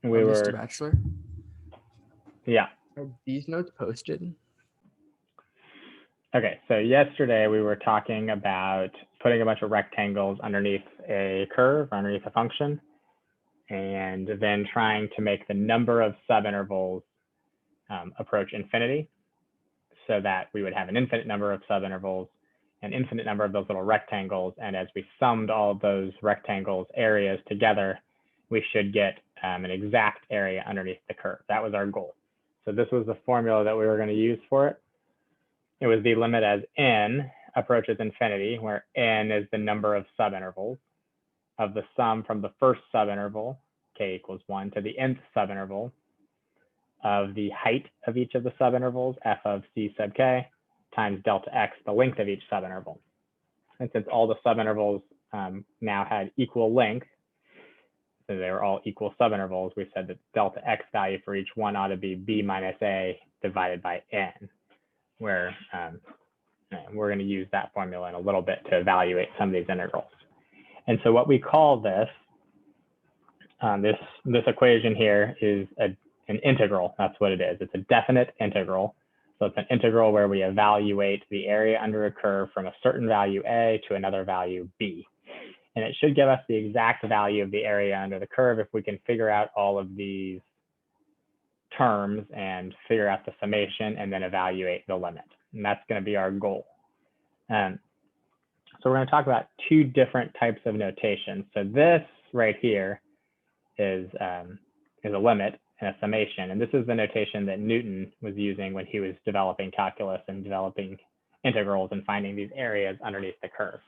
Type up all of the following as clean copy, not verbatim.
we Mr. were, Bachelor, yeah. are these notes posted? Okay, so yesterday we were talking about putting a bunch of rectangles underneath a curve, underneath a function, and then trying to make the number of subintervals approach infinity so that we would have an infinite number of subintervals, an infinite number of those little rectangles, and as we summed all of those rectangles areas together, we should get an exact area underneath the curve. That was our goal. So this was the formula that we were going to use for it. It was the limit as n approaches infinity, where n is the number of subintervals of the sum from the first subinterval, k equals 1, to the nth subinterval of the height of each of the subintervals, f of c sub k, times delta x, the length of each subinterval. And since all the subintervals now had equal length, so they were all equal subintervals, we said that delta x value for each one ought to be b minus a divided by n, where we're going to use that formula in a little bit to evaluate some of these integrals. And so what we call this, this equation here is an integral. That's what it is. It's a definite integral. So it's an integral where we evaluate the area under a curve from a certain value a to another value b. And it should give us the exact value of the area under the curve if we can figure out all of these terms and figure out the summation and then evaluate the limit. And that's going to be our goal. So we're going to talk about two different types of notation. So this right here is a limit and a summation. And this is the notation that Newton was using when he was developing calculus and developing integrals and finding these areas underneath the curve.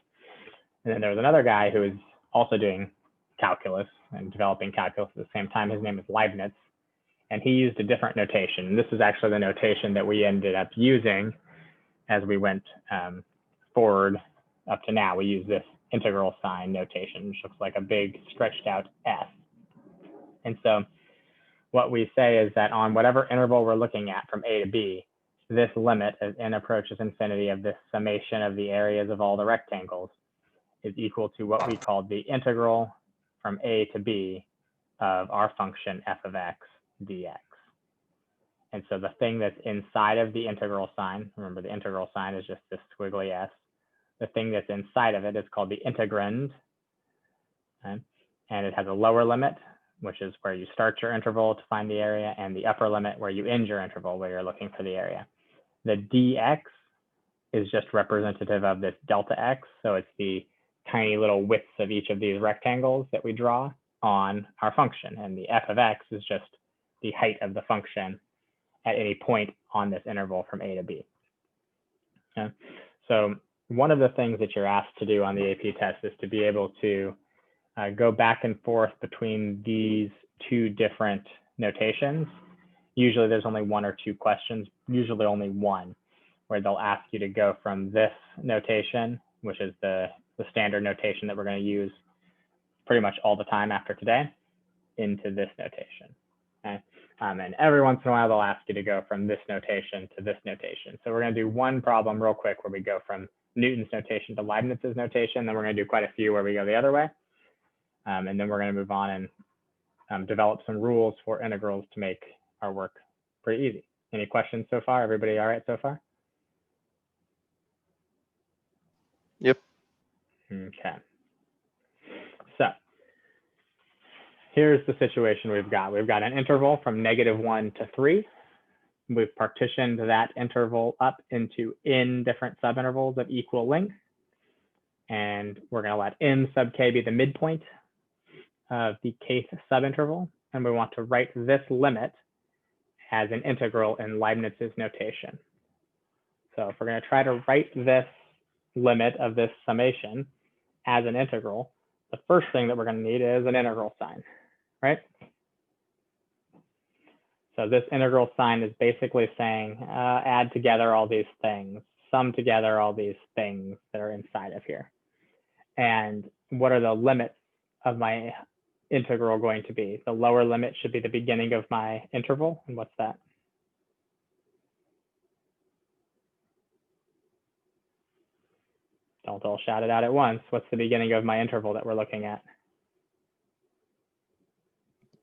And then there was another guy who was also doing calculus and developing calculus at the same time. His name is Leibniz. And he used a different notation. And this is actually the notation that we ended up using as we went forward up to now. We use this integral sign notation, which looks like a big stretched out S. And so what we say is that on whatever interval we're looking at from A to B, this limit as n approaches infinity of this summation of the areas of all the rectangles is equal to what we called the integral from A to B of our function f of x dx. And so the thing that's inside of the integral sign, remember the integral sign is just this squiggly s, the thing that's inside of it is called the integrand, okay? And it has a lower limit, which is where you start your interval to find the area, and the upper limit where you end your interval where you're looking for the area. The dx is just representative of this delta x, so it's the tiny little widths of each of these rectangles that we draw on our function, and the f of x is just the height of the function at any point on this interval from A to B. Okay? So one of the things that you're asked to do on the AP test is to be able to go back and forth between these two different notations. Usually there's only one or two questions, usually only one, where they'll ask you to go from this notation, which is the standard notation that we're going to use pretty much all the time after today, into this notation. Okay? And every once in a while, they'll ask you to go from this notation to this notation. So we're going to do one problem real quick where we go from Newton's notation to Leibniz's notation. Then we're going to do quite a few where we go the other way. And then we're going to move on and develop some rules for integrals to make our work pretty easy. Any questions so far? Everybody all right so far? Yep. Okay. So here's the situation we've got. We've got an interval from -1 to 3. We've partitioned that interval up into n different subintervals of equal length. And we're going to let n sub k be the midpoint of the kth subinterval. And we want to write this limit as an integral in Leibniz's notation. So if we're going to try to write this limit of this summation as an integral, the first thing that we're going to need is an integral sign, right? So this integral sign is basically saying add together all these things, sum together all these things that are inside of here. And what are the limits of my integral going to be? The lower limit should be the beginning of my interval. And what's that? Don't all shout it out at once. What's the beginning of my interval that we're looking at?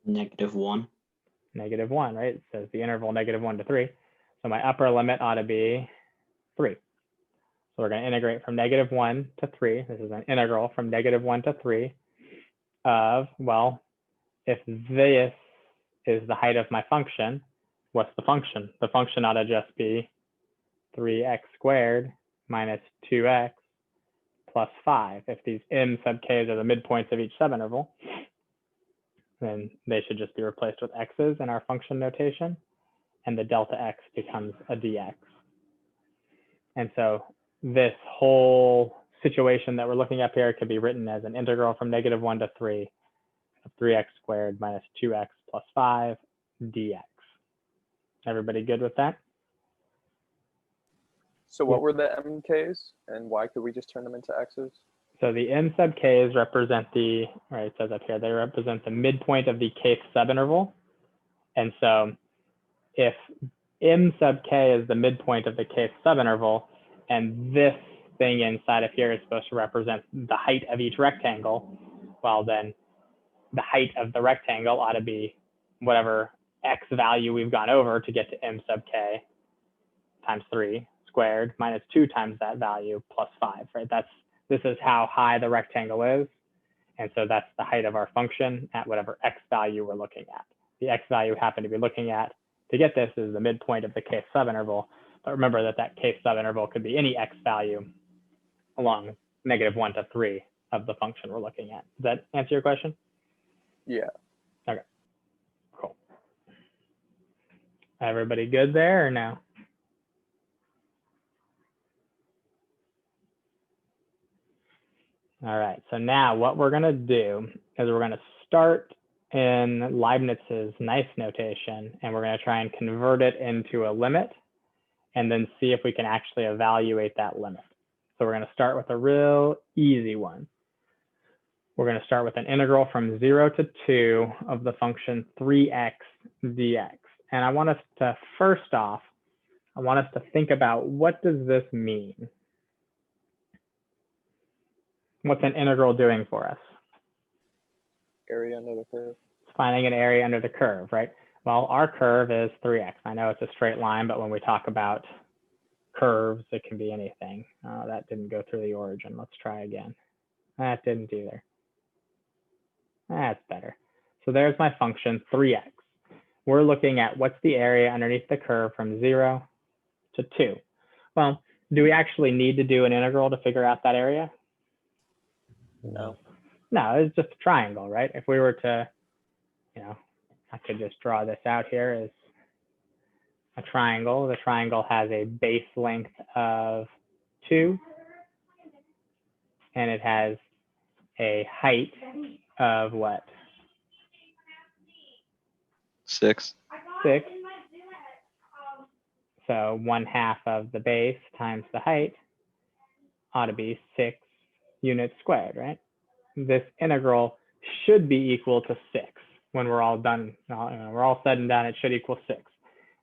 -1. -1, right? It says the interval -1 to 3. So my upper limit ought to be 3. So we're going to integrate from -1 to 3. This is an integral from -1 to 3 of, well, if this is the height of my function, what's the function? The function ought to just be 3x squared minus 2x plus 5. If these m sub k's are the midpoints of each subinterval, then they should just be replaced with x's in our function notation, and the delta x becomes a dx. And so this whole situation that we're looking up here could be written as an integral from -1 to 3 of 3x squared minus 2x plus 5 dx. Everybody good with that? So what were the MKs and why could we just turn them into X's? So the m sub k's represent the, right, it says up here, they represent the midpoint of the kth subinterval. And so if m sub k is the midpoint of the kth subinterval, and this thing inside of here is supposed to represent the height of each rectangle, well then the height of the rectangle ought to be whatever x value we've gone over to get to m sub k times 3 squared minus 2 times that value plus 5, right? This is how high the rectangle is. And so that's the height of our function at whatever x value we're looking at. The x value we happen to be looking at to get this is the midpoint of the kth subinterval. But remember that kth subinterval could be any x value along -1 to 3 of the function we're looking at. Does that answer your question? Yeah. Okay, cool. Everybody good there or no? All right, so now what we're gonna do is we're gonna start in Leibniz's nice notation, and we're gonna try and convert it into a limit, and then see if we can actually evaluate that limit. So we're gonna start with a real easy one. We're gonna start with an integral from 0 to 2 of the function 3x dx. And I want us to, first off, I want us to think about what does this mean? What's an integral doing for us? Area under the curve. It's finding an area under the curve, right? Well, our curve is 3x. I know it's a straight line, but when we talk about curves, it can be anything. That didn't go through the origin. Let's try again. That didn't either. That's better. So there's my function 3x. We're looking at what's the area underneath the curve from 0 to 2. Well, do we actually need to do an integral to figure out that area? No. No, it's just a triangle, right? If we were to, I could just draw this out here as a triangle. The triangle has a base length of 2, and it has a height of what? 6. 6. So 1/2 of the base times the height ought to be 6 units squared, right? This integral should be equal to 6 when we're all done. We're all said and done, it should equal 6.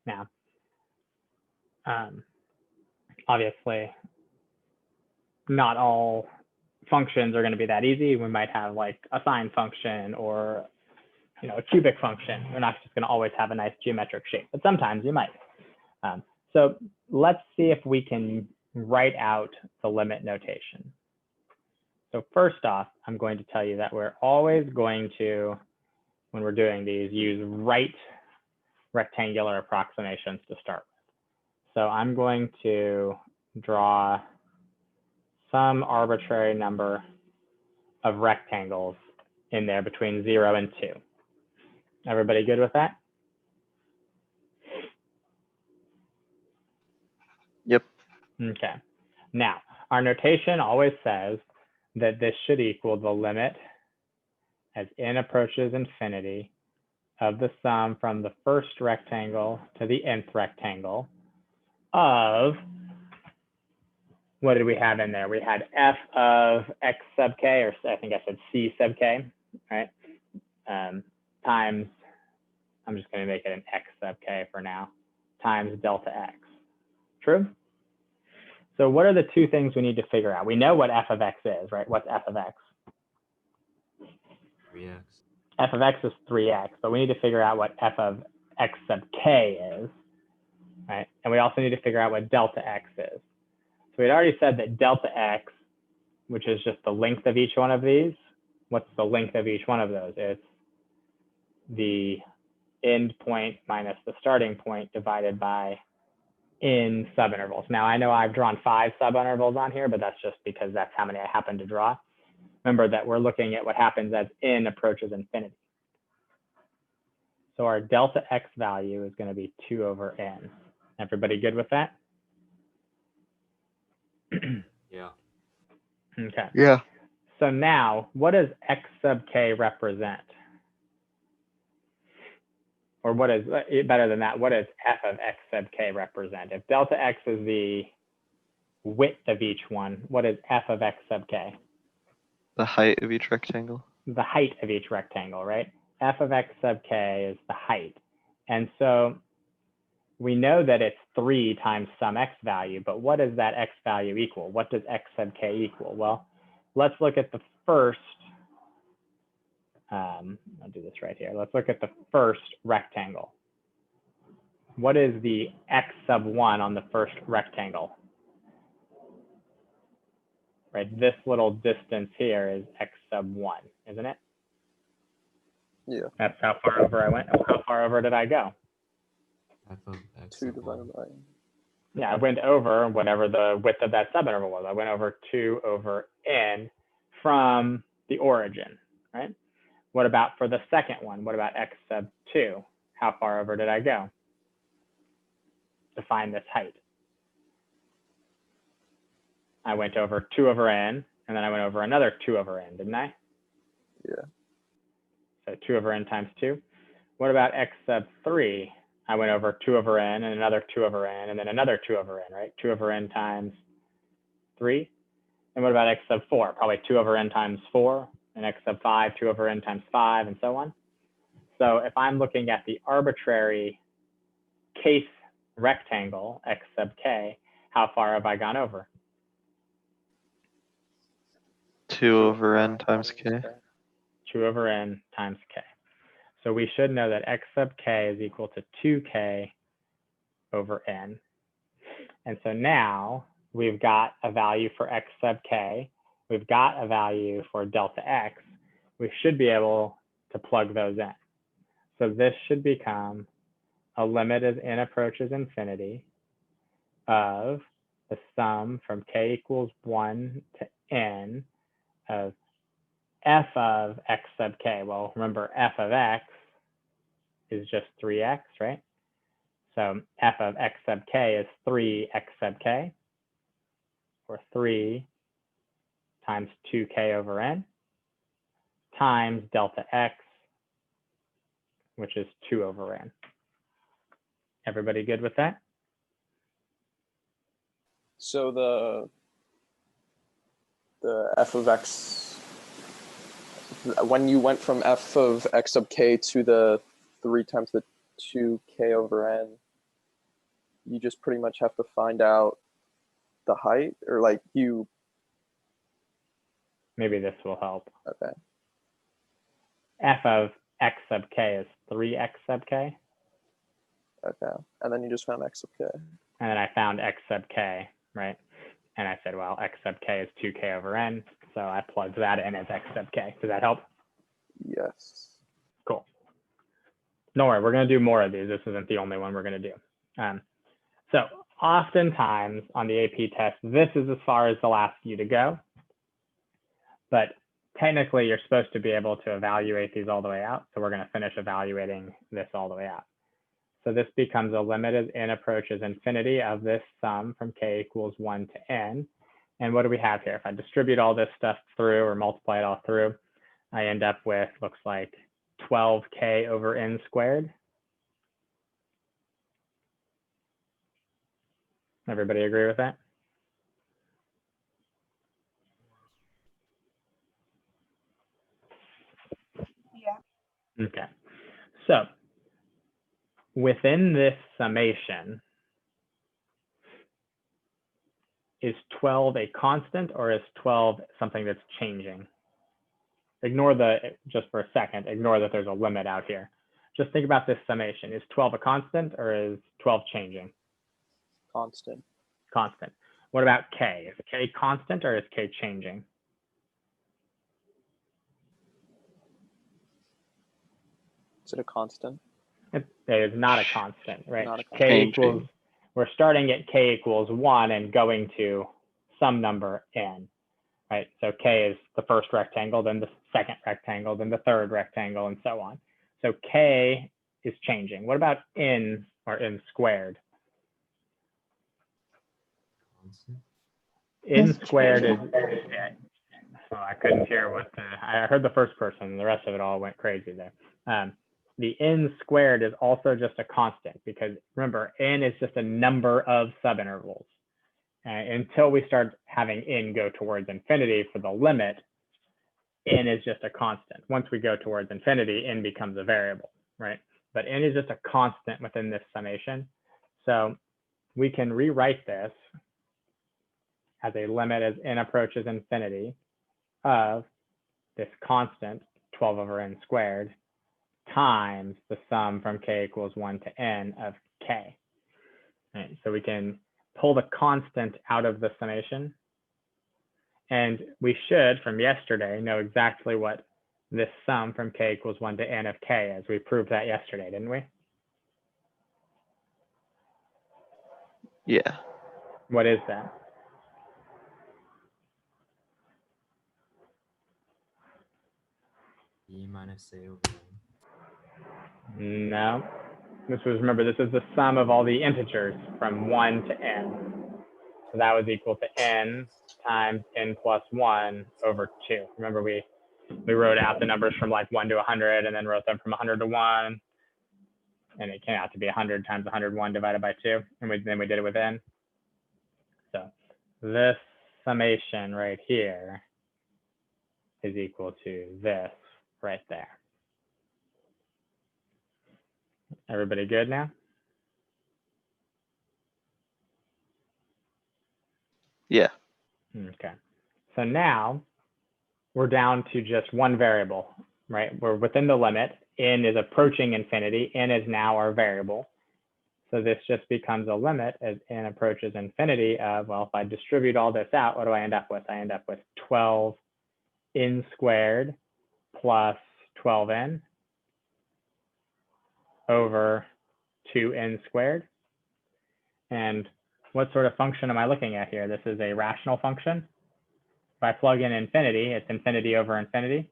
Now, obviously, not all functions are going to be that easy. We might have like a sine function or a cubic function. We're not just going to always have a nice geometric shape, but sometimes you might. So let's see if we can write out the limit notation. So first off, I'm going to tell you that we're always going to, when we're doing these, use right rectangular approximations to start with. So I'm going to draw some arbitrary number of rectangles in there between 0 and 2. Everybody good with that? Yep. Okay. Now, our notation always says that this should equal the limit as n approaches infinity of the sum from the first rectangle to the nth rectangle of, what did we have in there? We had f of x sub k, or I think I said c sub k, right? Times, I'm just going to make it an x sub k for now, times delta x. True? So what are the two things we need to figure out? We know what f of x is, right? What's f of x? 3x. f of x is 3x, but we need to figure out what f of x sub k is, right? And we also need to figure out what delta x is. So we had already said that delta x, which is just the length of each one of these. What's the length of each one of those? It's the end point minus the starting point divided by in subintervals. Now I know I've drawn 5 subintervals on here, but that's just because that's how many I happen to draw. Remember that we're looking at what happens as n approaches infinity. So our delta x value is going to be 2 over n. Everybody good with that? Yeah. Okay. Yeah. So now, what does x sub k represent? Or what is, better than that, what does f of x sub k represent? If delta x is the width of each one, what is f of x sub k? The height of each rectangle. The height of each rectangle, right? F of x sub k is the height. And so we know that it's 3 times some x value, but what does that x value equal? What does x sub k equal? Well, let's look at the first, I'll do this right here. Let's look at the first rectangle. What is the x sub 1 on the first rectangle? Right, this little distance here is x sub 1, isn't it? Yeah. That's how far over I went. How far over did I go? F of x 2 sub divided 1. by. Yeah, I went over whatever the width of that subinterval was. I went over 2 over n from the origin, right? What about for the second one? What about x sub 2? How far over did I go to find this height? I went over 2 over n, and then I went over another 2 over n, didn't I? Yeah. So 2 over n times 2. What about x sub 3? I went over 2 over n and another 2 over n and then another 2 over n, right? 2 over n times 3. And what about x sub 4? Probably 2 over n times 4, and x sub 5, 2 over n times 5, and so on. So if I'm looking at the arbitrary case rectangle, x sub k, how far have I gone over? 2 over n times k. 2 over n times k. So we should know that x sub k is equal to 2k over n. And so now we've got a value for x sub k. We've got a value for delta x. We should be able to plug those in. So this should become a limit as n approaches infinity of the sum from k equals 1 to n of f of x sub k. Well, remember f of x is just 3x, right? So f of x sub k is 3x sub k, or 3 times 2k over n, times delta x, which is 2 over n. Everybody good with that? So the f of x, when you went from f of x sub k to the 3 times the 2k over n, you just pretty much have to find out the height, or like you. Maybe this will help. Okay. F of x sub k is 3x sub k, Okay. And then you just found x sub k. and then I found x sub k, right? And I said, well, x sub k is 2k over n, so I plugged that in as x sub k. Does that help? Yes. Cool. Don't worry, we're going to do more of these. This isn't the only one we're going to do. So oftentimes on the AP test, this is as far as they'll ask you to go. But technically, you're supposed to be able to evaluate these all the way out. So we're going to finish evaluating this all the way out. So this becomes a limit as n approaches infinity of this sum from k equals 1 to n. And what do we have here? If I distribute all this stuff through or multiply it all through, I end up with, looks like 12k over n squared. Everybody agree with that? Yeah. Okay. So within this summation, is 12 a constant or is 12 something that's changing? ignore just for a second, ignore that there's a limit out here. Just think about this summation. Is 12 a constant or is 12 changing? Constant. Constant. What about K? Is K constant or is K changing? Is it a constant? It is not a constant, right? Not a constant. K Changing. equals, we're starting at K equals 1 and going to some number n, right? So K is the first rectangle, then the second rectangle, then the third rectangle, and so on. So K is changing. What about n or n squared? Constant. N squared is, so I couldn't hear I heard the first person, the rest of it all went crazy there. The n squared is also just a constant because remember, n is just a number of subintervals. Until we start having n go towards infinity for the limit, n is just a constant. Once we go towards infinity, n becomes a variable, right? But n is just a constant within this summation. So we can rewrite this as a limit as n approaches infinity of this constant 12 over n squared times the sum from k equals 1 to n of k. Right, so we can pull the constant out of the summation. And we should, from yesterday, know exactly what this sum from k equals 1 to n of k is. We proved that yesterday, didn't we? Yeah. What is that? E minus A over N. No. Remember, this is the sum of all the integers from 1 to n. So that was equal to n times n plus 1 over 2. Remember, we wrote out the numbers from like 1 to 100 and then wrote them from 100 to 1. And it came out to be 100 times 101 divided by 2. And then we did it with n. So this summation right here is equal to this right there. Everybody good now? Yeah. Okay. So now we're down to just one variable, right? We're within the limit. N is approaching infinity. N is now our variable. So this just becomes a limit as n approaches infinity of, well, if I distribute all this out, what do I end up with? I end up with 12 n squared plus 12n over 2n squared. And what sort of function am I looking at here? This is a rational function. If I plug in infinity, it's infinity over infinity.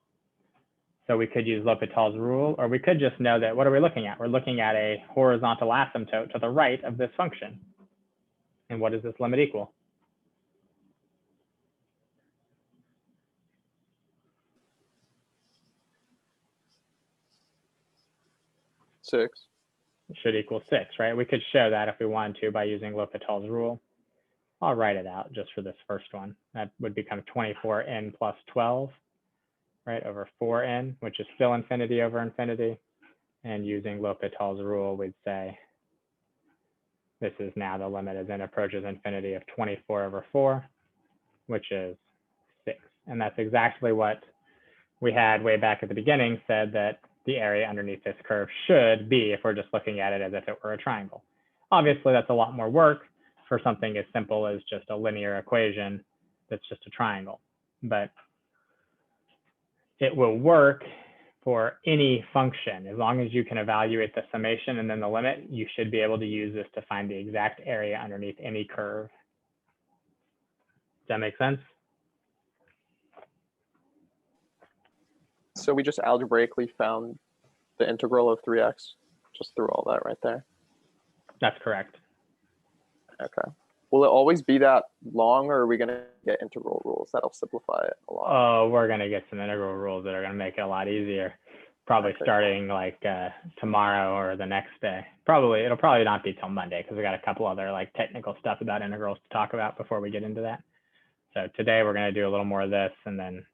So we could use L'Hopital's rule, or we could just know that, what are we looking at? We're looking at a horizontal asymptote to the right of this function. And what does this limit equal? Six. It should equal 6, right? We could show that if we wanted to by using L'Hopital's rule. I'll write it out just for this first one. That would become 24n plus 12, right, over 4n, which is still infinity over infinity. And using L'Hopital's rule, we'd say this is now the limit as n approaches infinity of 24 over 4, which is 6. And that's exactly what we had way back at the beginning, said that the area underneath this curve should be if we're just looking at it as if it were a triangle. Obviously, that's a lot more work for something as simple as just a linear equation that's just a triangle. But it will work for any function. As long as you can evaluate the summation and then the limit, you should be able to use this to find the exact area underneath any curve. Does that make sense? So we just algebraically found the integral of 3x, just through all that right there. That's correct. Okay. Will it always be that long, or are we going to get integral rules that'll simplify it a lot? Oh, we're going to get some integral rules that are going to make it a lot easier. Probably Okay. starting like tomorrow or the next day. It'll probably not be till Monday because we got a couple other like technical stuff about integrals to talk about before we get into that. So today we're going to do a little more of this and then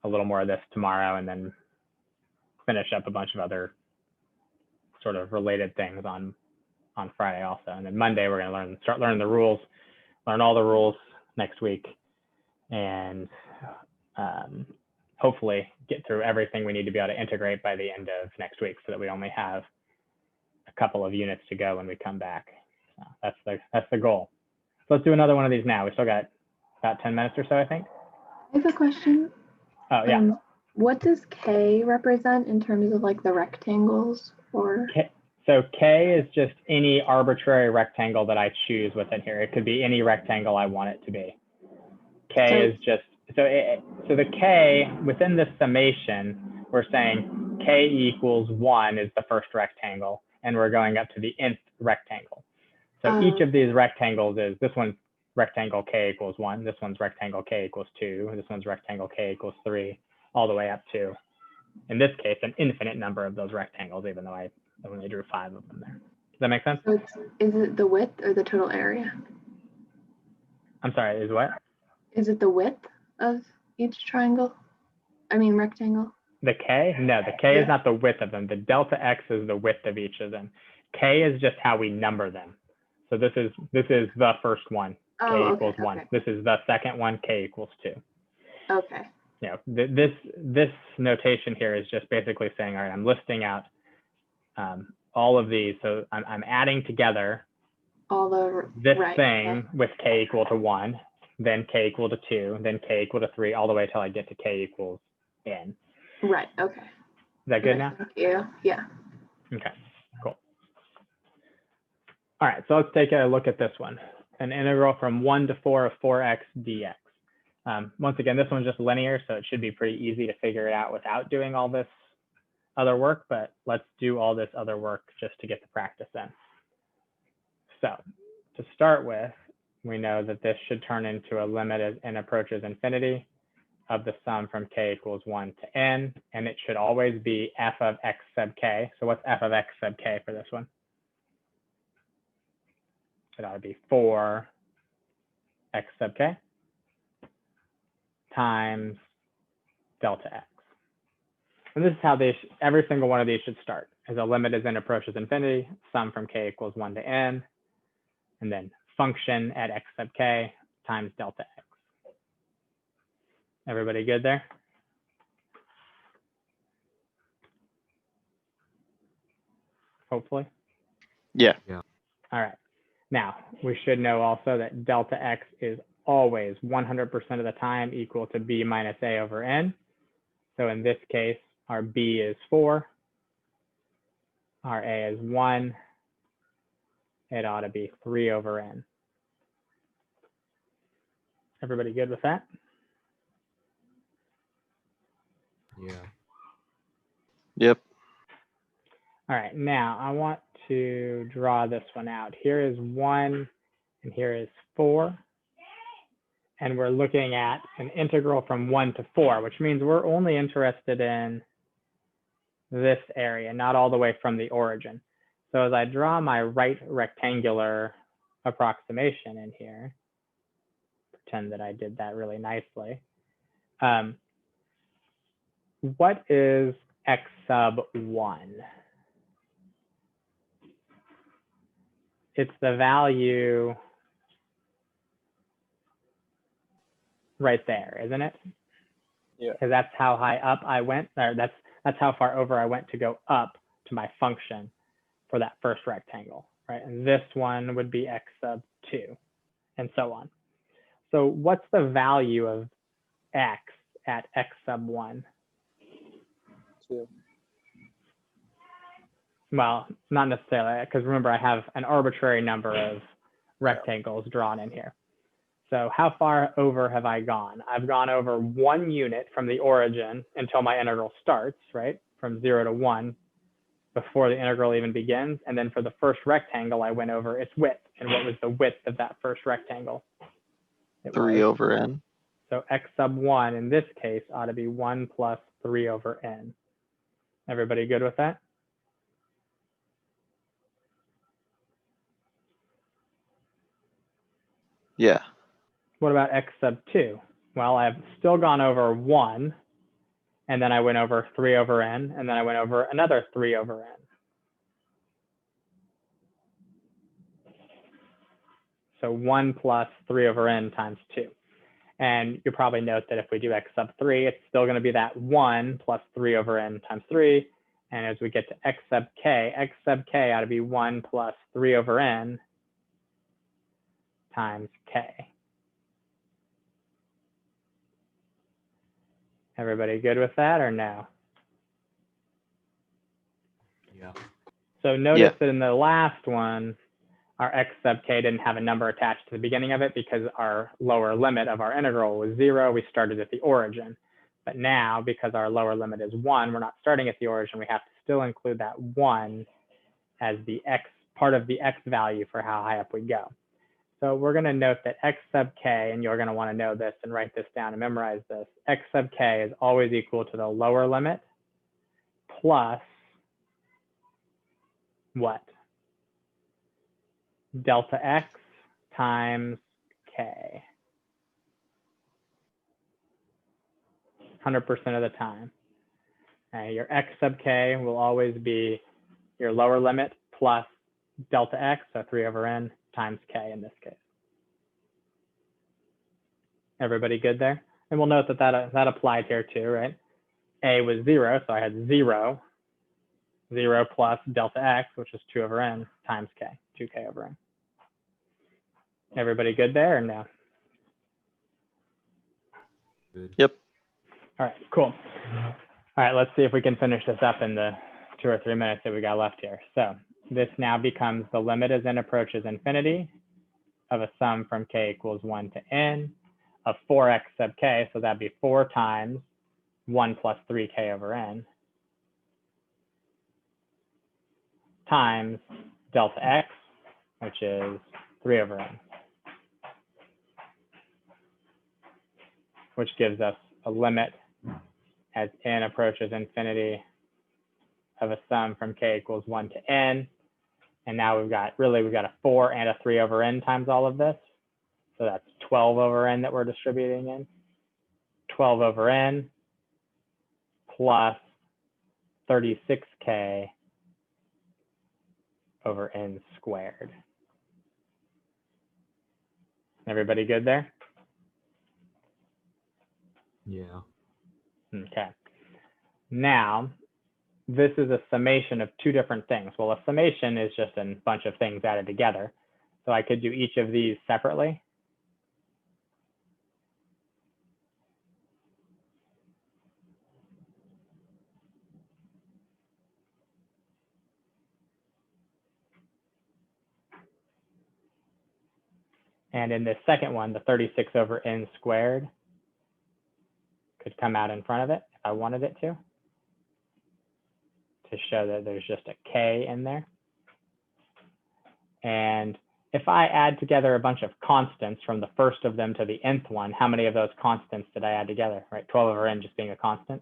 a little more of this tomorrow and then finish up a bunch of other sort of related things on Friday also. And then Monday we're going to start learning the rules, learn all the rules next week, and hopefully get through everything we need to be able to integrate by the end of next week so that we only have a couple of units to go when we come back. So that's the goal. So let's do another one of these now. We still got about 10 minutes or so, I think. I have a question. Oh, yeah. What does K represent in terms of like the rectangles or? So K is just any arbitrary rectangle that I choose within here. It could be any rectangle I want it to be. K is just, so the K within this summation, we're saying K equals 1 is the first rectangle, and we're going up to the nth rectangle. So each of these rectangles is, this one's rectangle K equals 1, this one's rectangle K equals 2, this one's rectangle K equals 3, all the way up to, in this case, an infinite number of those rectangles, even though I only drew 5 of them there. Does that make sense? So is it the width or the total area? I'm sorry, is what? Is it the width of each triangle? I mean rectangle? The K? No, the K is not the width of them. The delta X is the width of each of them. K is just how we number them. So this is the first one, K equals 1. This is the second one, K equals 2. Okay. You know, this notation here is just basically saying, all right, I'm listing out all of these. So I'm adding together all the this thing with K equal to 1, then K equal to 2, then K equal to 3, all the way till I get to K equals N. Right. Okay. Is that good now? Thank you. Yeah. Okay, cool. All right, so let's take a look at this one. An integral from 1 to 4 of 4x dx. Once again, this one's just linear, so it should be pretty easy to figure it out without doing all this other work, but let's do all this other work just to get the practice in. So to start with, we know that this should turn into a limit as n approaches infinity of the sum from k equals 1 to n, and it should always be f of x sub k. So what's f of x sub k for this one? It ought to be 4 x sub k times delta x. And this is how every single one of these should start, as a limit as n approaches infinity, sum from k equals 1 to n, and then function at x sub k times delta x. Everybody good there? Hopefully. Yeah. All right. Now, we should know also that delta x is always 100% of the time equal to b minus a over n. So in this case, our b is 4, our a is 1. It ought to be 3 over n. Everybody good with that? Yeah. Yep. All right, now I want to draw this one out. Here is 1 and here is 4. And we're looking at an integral from 1 to 4, which means we're only interested in this area, not all the way from the origin. So as I draw my right rectangular approximation in here, pretend that I did that really nicely. What is x sub 1? It's the value right there, isn't it? Yeah. Because that's how high up I went, or that's how far over I went to go up to my function for that first rectangle, right? And this one would be x sub 2, and so on. So what's the value of x at x sub 1? 2. Well, not necessarily, because remember, I have an arbitrary number of rectangles drawn in here. So how far over have I gone? I've gone over 1 unit from the origin until my integral starts, right? From 0 to 1 before the integral even begins. And then for the first rectangle, I went over its width. And what was the width of that first rectangle? 3 over n. So x sub 1 in this case ought to be 1 plus 3 over n. Everybody good with that? Yeah. What about x sub 2? Well, I've still gone over 1, and then I went over 3 over n, and then I went over another 3 over n. So 1 plus 3 over n times 2. And you'll probably note that if we do x sub 3, it's still going to be that 1 plus 3 over n times 3. And as we get to x sub k ought to be 1 plus 3 over n times k. Everybody good with that or no? Yeah. So notice that in the last one, our x sub k didn't have a number attached to the beginning of it because our lower limit of our integral was 0. We started at the origin. But now, because our lower limit is 1, we're not starting at the origin. We have to still include that 1 as the x part of the x value for how high up we go. So we're going to note that x sub k, and you're going to want to know this and write this down and memorize this, x sub k is always equal to the lower limit plus what? Delta x times k. 100% of the time. Your x sub k will always be your lower limit plus delta x, so 3 over n times k in this case. Everybody good there? And we'll note that that applied here too, right? A was 0, so I had 0 plus delta x, which is 2 over n times k, 2k over n. Everybody good there or no? Good. Yep. All right, cool. All right, let's see if we can finish this up in the 2 or 3 minutes that we got left here. So this now becomes the limit as n approaches infinity of a sum from k equals 1 to n of 4x sub k. So that'd be 4 times 1 plus 3k over n times delta x, which is 3 over n, which gives us a limit as n approaches infinity of a sum from k equals 1 to n. And now we've got a 4 and a 3 over n times all of this. So that's 12 over n that we're distributing in. 12 over n plus 36k over n squared. Everybody good there? Yeah. Okay. Now, this is a summation of 2 different things. Well, a summation is just a bunch of things added together. So I could do each of these separately. And in this second one, the 36 over n squared could come out in front of it if I wanted it to show that there's just a k in there. And if I add together a bunch of constants from the first of them to the nth one, how many of those constants did I add together? Right, 12 over n just being a constant.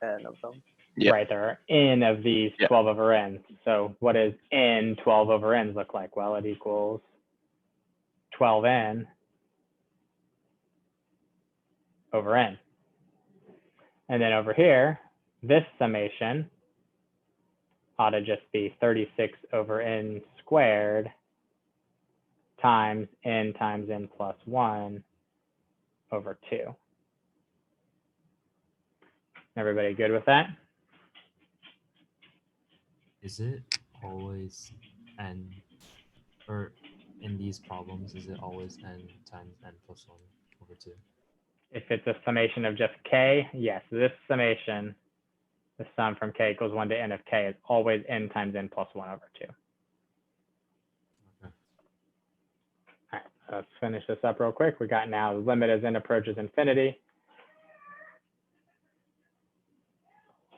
N of them. Yep. Right, there are n of these Yep. 12 over n. So what does n 12 over n's look like? Well, it equals 12n over n. And then over here, this summation ought to just be 36 over n squared times n plus 1 over 2. Everybody good with that? Is it always n, or in these problems, is it always n times n plus 1 over 2? If it's a summation of just k, yes, this summation, the sum from k equals 1 to n of k is always n times n plus 1 over 2. Okay. All right, let's finish this up real quick. We got now the limit as n approaches infinity.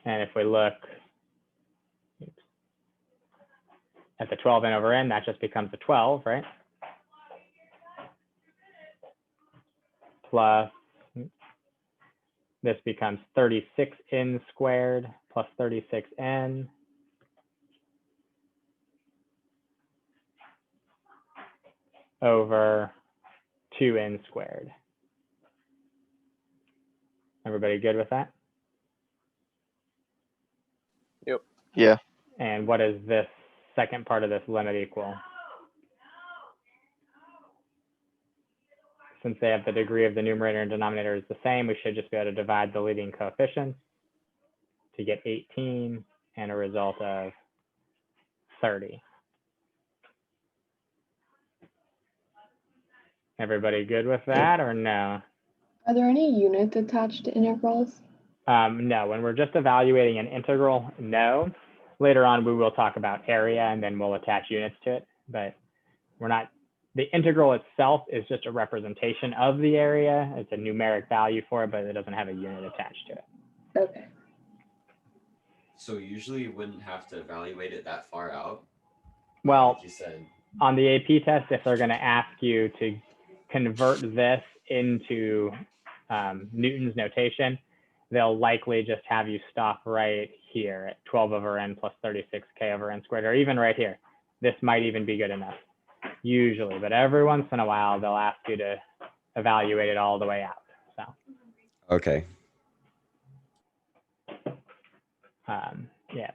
And if we look at the 12n over n, that just becomes a 12, right? Plus, this becomes 36n squared plus 36n over 2n squared. Everybody good with that? Yep. Yeah. And what is this second part of this limit equal? since they have the degree of the numerator and denominator is the same, we should just be able to divide the leading coefficients to get 18 and a result of 30. Everybody good with that or no? Are there any units attached to integrals? No, when we're just evaluating an integral, no. Later on, we will talk about area and then we'll attach units to it, but we're not, the integral itself is just a representation of the area. It's a numeric value for it, but it doesn't have a unit attached to it. Okay. So usually you wouldn't have to evaluate it that far out. Well, Like you said. on the AP test, if they're going to ask you to convert this into Newton's notation, they'll likely just have you stop right here at 12 over n plus 36k over n squared, or even right here. This might even be good enough, usually, but every once in a while, they'll ask you to evaluate it all the way out. So, Okay. yeah.